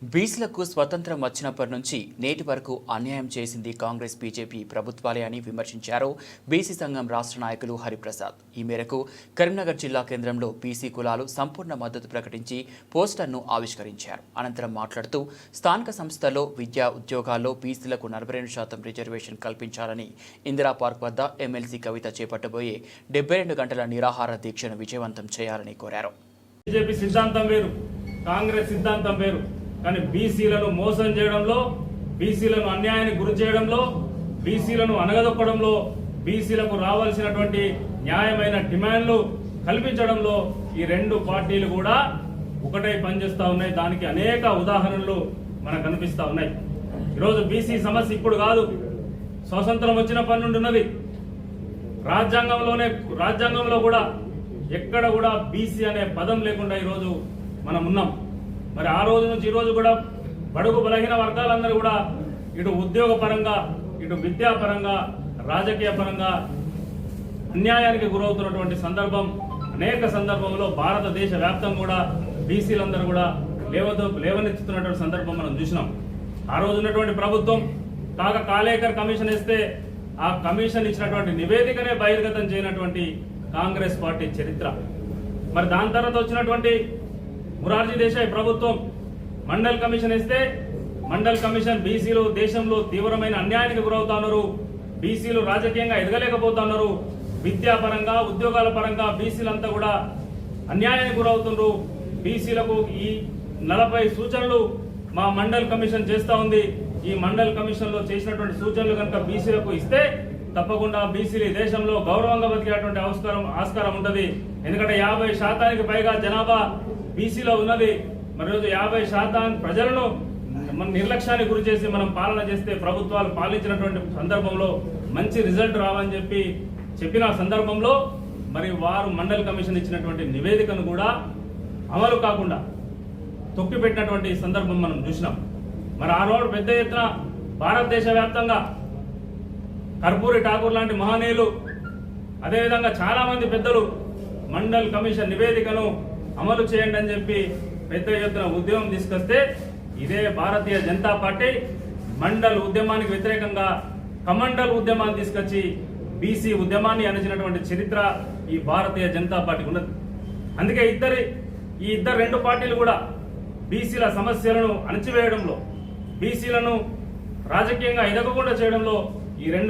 బీసీలకు స్వతంత్రం వచ్చినప్పటి నుంచి నేటి వరకు అన్యాయం చేసింది కాంగ్రెస్ బీజేపీ ప్రభుత్వాలే అని విమర్శించారు బీసీ సంఘం రాష్ట్ర నాయకులు హరిప్రసాద్. ఈ మేరకు కరీంనగర్ జిల్లా కేంద్రంలో బీసీ కులాలు సంపూర్ణ మద్దతు ప్రకటించి పోస్టర్ను ఆవిష్కరించారు. అనంతరం మాట్లాడుతూ స్థానిక సంస్థల్లో విద్యా ఉద్యోగాల్లో బీసీలకు 42% రిజర్వేషన్ కల్పించాలని, ఇందిరా పార్క్ వద్ద ఎమ్మెల్సీ కవిత చేపట్టబోయే 72 గంటల నిరాహార దీక్షను విజయవంతం చేయాలని కోరారు. బీజేపీ సిద్ధాంతం వేరు, కాంగ్రెస్ సిద్ధాంతం వేరు. కానీ బీసీలను మోసం చేయడంలో, బీసీలను అన్యాయానికి గురి చేయడంలో, బీసీలను అనగదొక్కడంలో, బీసీలకు రావాల్సినటువంటి న్యాయమైన డిమాండ్లు కల్పించడంలో ఈ రెండు పార్టీలు కూడా ఒకటై పనిచేస్తా ఉన్నాయి. దానికి అనేక ఉదాహరణలు మనకు కనిపిస్తా ఉన్నాయి. ఈరోజు బీసీ సమస్య ఇప్పుడు కాదు, స్వాతంత్రం వచ్చినప్పటి నుండి ఉన్నది. రాజ్యాంగంలో కూడా ఎక్కడ కూడా బీసీ అనే పదం లేకుండా ఈరోజు మనం ఉన్నాం. మరి ఆ రోజు నుంచి ఈ రోజు కూడా బడుగు బలహీన వర్గాలందరూ కూడా ఇటు ఉద్యోగ పరంగా, ఇటు విద్యాపరంగా, రాజకీయ పరంగా అన్యాయానికి గురవుతున్నటువంటి సందర్భం అనేక సందర్భంలో భారతదేశ వ్యాప్తంగా కూడా బీసీలందరూ కూడా లేవనెత్తుతున్నటువంటి సందర్భం మనం చూసినాం. ఆ రోజు ఉన్నటువంటి ప్రభుత్వం కాలేకర్ కమిషన్ ఇస్తే ఆ కమిషన్ ఇచ్చినటువంటి నివేదికనే బహిర్గతం చేయనటువంటి కాంగ్రెస్ పార్టీ చరిత్ర. మరి దాని తర్వాత వచ్చినటువంటి మొరార్జీ దేశాయ్ ప్రభుత్వం మండల్ కమిషన్ ఇస్తే మండల్ కమిషన్ బీసీలు దేశంలో తీవ్రమైన అన్యాయానికి గురవుతున్నారు, బీసీలు రాజకీయంగా ఎదగలేకపోతున్నారు, విద్యాపరంగా ఉద్యోగాల పరంగా బీసీలంతా కూడా అన్యాయానికి గురవుతున్నారు. బీసీలకు ఈ 40 సూచనలు మా మండల్ కమిషన్ చేస్తా ఉంది. ఈ మండల్ కమిషన్ లో చేసినటువంటి సూచనలు కనుక బీసీలకు ఇస్తే తప్పకుండా బీసీలు దేశంలో గౌరవంగా బతికేటువంటి ఆస్కారం ఉంటది. ఎందుకంటే 50% పైగా జనాభా బీసీలో ఉన్నది. మరి రోజు 50% ప్రజలను మన నిర్లక్ష్యానికి గురి చేసి మనం పాలన చేస్తే, ప్రభుత్వాలు పాలించినటువంటి సందర్భంలో మంచి రిజల్ట్ రావని చెప్పిన సందర్భంలో మరి వారు మండల్ కమిషన్ ఇచ్చినటువంటి నివేదికను కూడా అమలు కాకుండా తొక్కిపెట్టినటువంటి సందర్భం మనం చూసినాం. మరి ఆ రోజు పెద్ద ఎత్తున భారతదేశ వ్యాప్తంగా కర్పూరి ఠాకూర్ లాంటి మహనీయులు, అదేవిధంగా చాలా మంది పెద్దలు మండల్ కమిషన్ నివేదికను అమలు చేయండి అని చెప్పి పెద్ద ఎత్తున ఉద్యమం తీసుకొస్తే, ఇదే భారతీయ జనతా పార్టీ మండల్ ఉద్యమానికి వ్యతిరేకంగా కమండల్ ఉద్యమాన్ని తీసుకొచ్చి బీసీ ఉద్యమాన్ని అణచినటువంటి చరిత్ర ఈ భారతీయ జనతా పార్టీకి ఉన్నది. అందుకే ఈ రెండు పార్టీలు కూడా బీసీల సమస్యలను అణచివేయడంలో, బీసీలను రాజకీయంగా ఎదగకుండా చేయడంలో ఈ రెండు